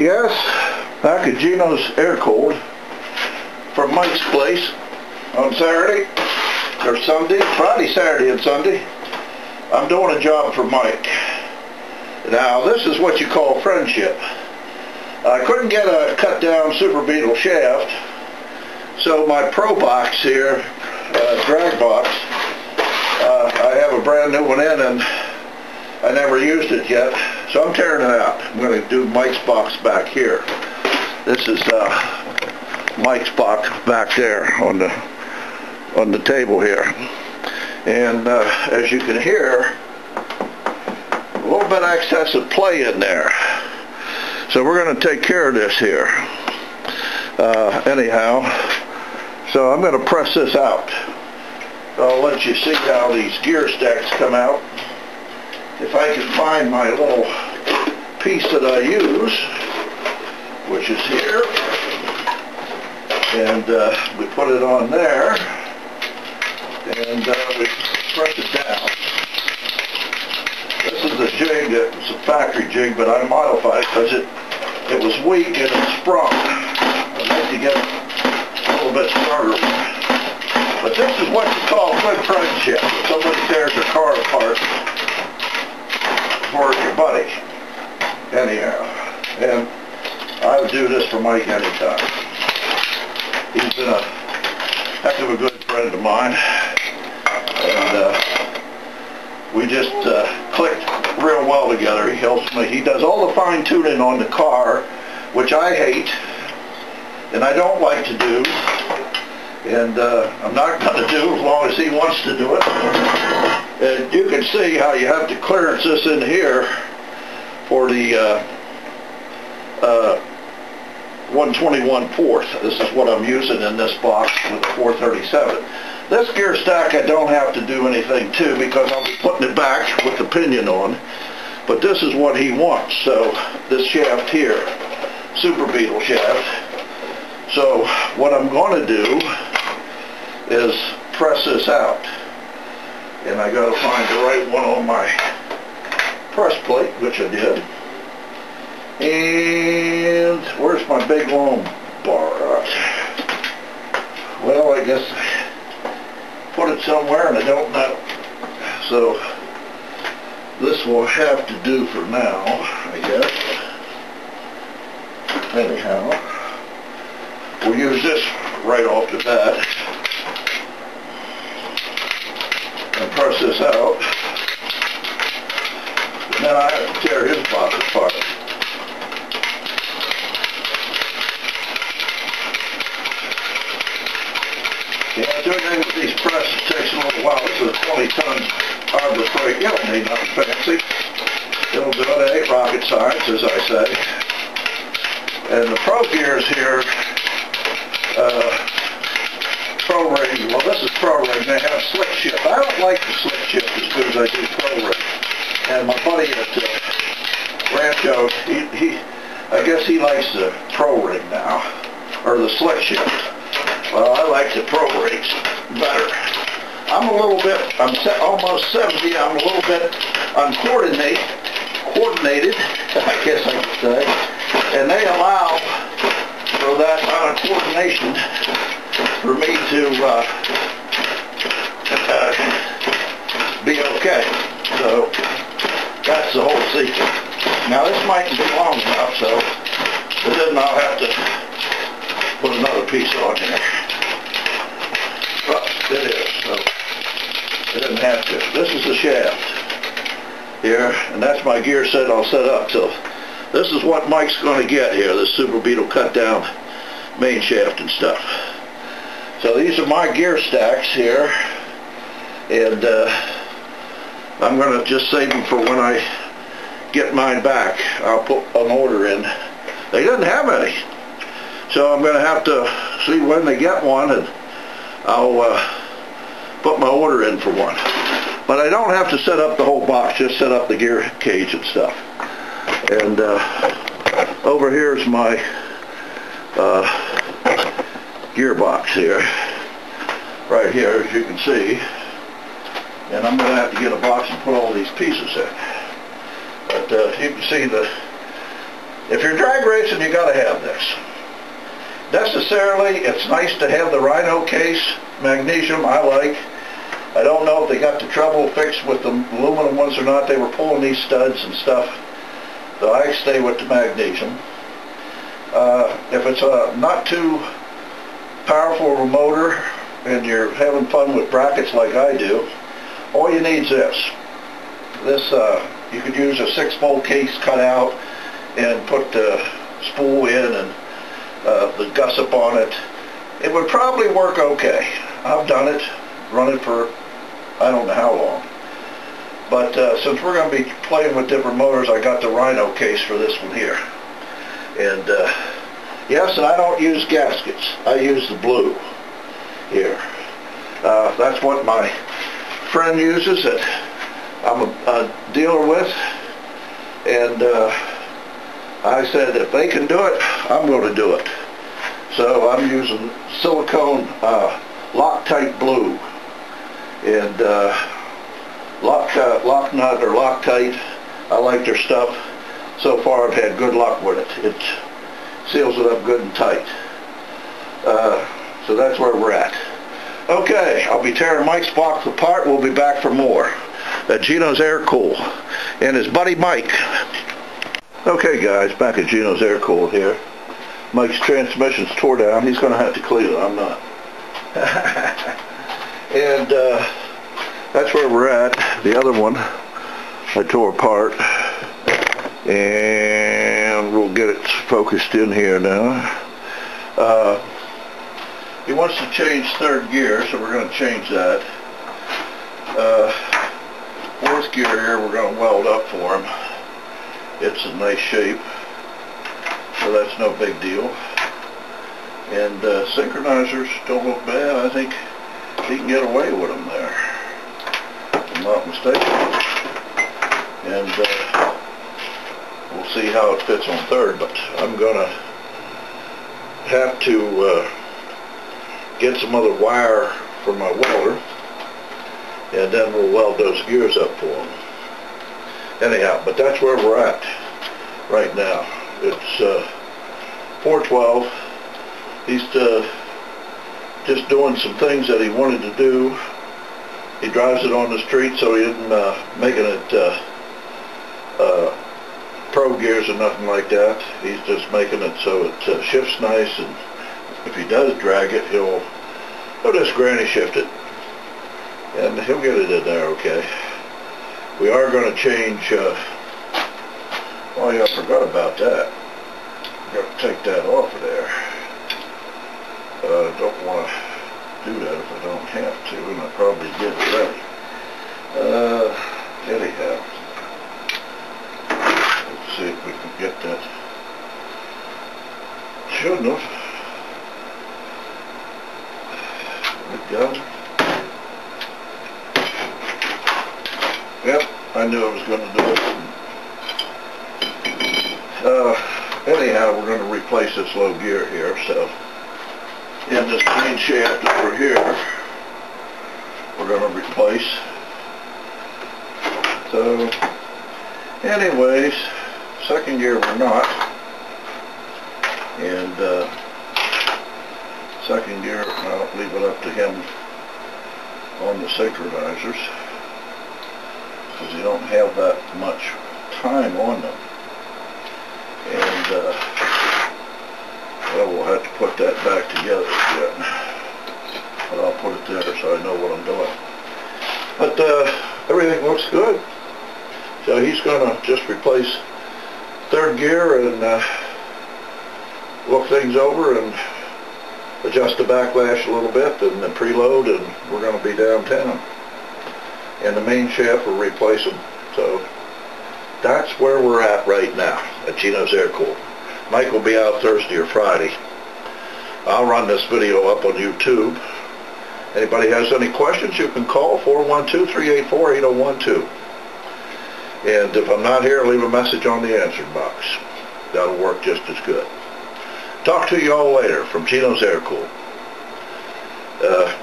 Yes, back at Geno's air-cooled from Mike's place on Saturday, or Sunday, Friday, Saturday and Sunday. I'm doing a job for Mike. Now, this is what you call friendship. I couldn't get a cut-down Super Beetle shaft, so my Pro Box here, drag box, I have a brand new one in, and I never used it yet, so I'm tearing it out. I'm going to do Mike's box back here. This is Mike's box back there on the table here. And as you can hear, a little bit of excessive play in there. So we're going to take care of this here. Anyhow, so I'm going to press this out. I'll let you see how these gear stacks come out. If I can find my little piece that I use, which is here, and we put it on there, and we press it down. This is a jig that was a factory jig, but I modified it because it was weak and it sprung. I'd like to get a little bit stronger. But this is what you call good friendship. If somebody tears a car apart for your buddy. Anyhow, and I would do this for Mike anytime. He's been a heck of a good friend of mine, and we just clicked real well together. He helps me. He does all the fine tuning on the car, which I hate and I don't like to do, and I'm not going to do as long as he wants to do it. And you can see how you have to clearance this in here for the 121/4. This is what I'm using in this box with the 437. This gear stack I don't have to do anything to because I'll be putting it back with the pinion on. But this is what he wants. So this shaft here, Super Beetle shaft. So what I'm going to do is press this out. And I got to find the right one on my press plate, which I did. And where's my big long bar? Well, I guess I put it somewhere and I don't know. So this will have to do for now, I guess. Anyhow, we'll use this right off the bat. And press this out, and then I have to tear his box apart. Yeah, doing anything with these presses takes a little while. This is a 20-ton Harbor Freight. You don't need nothing fancy. It'll do it. It ain't rocket science, as I say. And the Pro gears here, Pro Ring, well, this is Pro Ring. They have slick shift. I don't like the slick shift as good as I do Pro Ring. And my buddy at Rancho, I guess he likes the Pro Ring now, or the slick shift. Well, I like the Pro Rings better. I'm a little bit, I'm almost 70. I'm a little bit uncoordinated, I guess I could say. And they allow for that amount of coordination for me to be okay. So that's the whole secret. Now this mightn't be long enough, so then I'll have to put another piece on here. But it is, so it doesn't have to. This is the shaft here, and that's my gear set all set up. So this is what Mike's going to get here, this Super Beetle cut down main shaft and stuff. So these are my gear stacks here, and I'm going to just save them for when I get mine back. I'll put an order in. They didn't have any, so I'm going to have to see when they get one, and I'll put my order in for one. But I don't have to set up the whole box, just set up the gear cage and stuff. And over here is my gearbox here, right here, as you can see. And I'm going to have to get a box and put all these pieces in. But you can see the If you're drag racing, you got to have this. Necessarily, it's nice to have the Rhino case, magnesium, I like. I don't know if they got the trouble fixed with the aluminum ones or not. They were pulling these studs and stuff. So I stay with the magnesium. If it's a not too powerful motor and you're having fun with brackets like I do, all you need is this. You could use a 6-volt case cut out and put the spool in and the gusset on it. It would probably work okay. I've done it, run it for I don't know how long. But since we're going to be playing with different motors, I got the Rhino case for this one here. And yes, and I don't use gaskets. I use the blue here. That's what my friend uses that I'm a dealer with. And I said, if they can do it, I'm going to do it. So I'm using silicone Loctite blue. And Lock Nut or Loctite, I like their stuff. So far I've had good luck with it. It seals it up good and tight. So that's where we're at. Okay, I'll be tearing Mike's box apart. We'll be back for more. Geno's air-cooled and his buddy Mike. Okay guys, back at Geno's air-cooled here. Mike's transmission's tore down. He's going to have to clean it. I'm not. And that's where we're at. The other one I tore apart. And we'll get it focused in here now. He wants to change third gear, so we're going to change that. Fourth gear here we're going to weld up for him. It's in nice shape, so that's no big deal. And synchronizers don't look bad. I think he can get away with them there, if I'm not mistaken. And we'll see how it fits on third, but I'm gonna have to get some other wire for my welder, and then we'll weld those gears up for him. Anyhow, but that's where we're at right now. It's 4:12. He's just doing some things that he wanted to do. He drives it on the street, so he isn't making it pro gears or nothing like that. He's just making it so it shifts nice, and if he does drag it, he'll just granny shift it, and he'll get it in there okay. We are going to change, oh yeah, I forgot about that. Got to take that off of there. I don't want to do that if I don't have to, and I probably did already. Anyhow, let's see if we can get that. Shouldn't have. There we go. Yep, I knew I was going to do it. Anyhow, we're going to replace this low gear here, so in this main shaft over here, we're going to replace. So, anyways, second gear we're not, and second gear I'll leave it up to him on the synchronizers, because you don't have that much time on them. And well, we'll have to put that back together again. But I'll put it there so I know what I'm doing. But everything looks good. So he's going to just replace third gear and look things over and adjust the backlash a little bit and then preload, and we're going to be downtown. And the main shaft will replace them. So that's where we're at right now at Geno's air-cooled. Mike will be out Thursday or Friday. I'll run this video up on YouTube. Anybody has any questions, you can call 412-384-8012. And if I'm not here, leave a message on the answer box. That'll work just as good. Talk to you all later from Geno's air-cooled.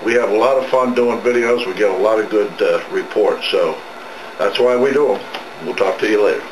We have a lot of fun doing videos. We get a lot of good reports, so that's why we do them. We'll talk to you later.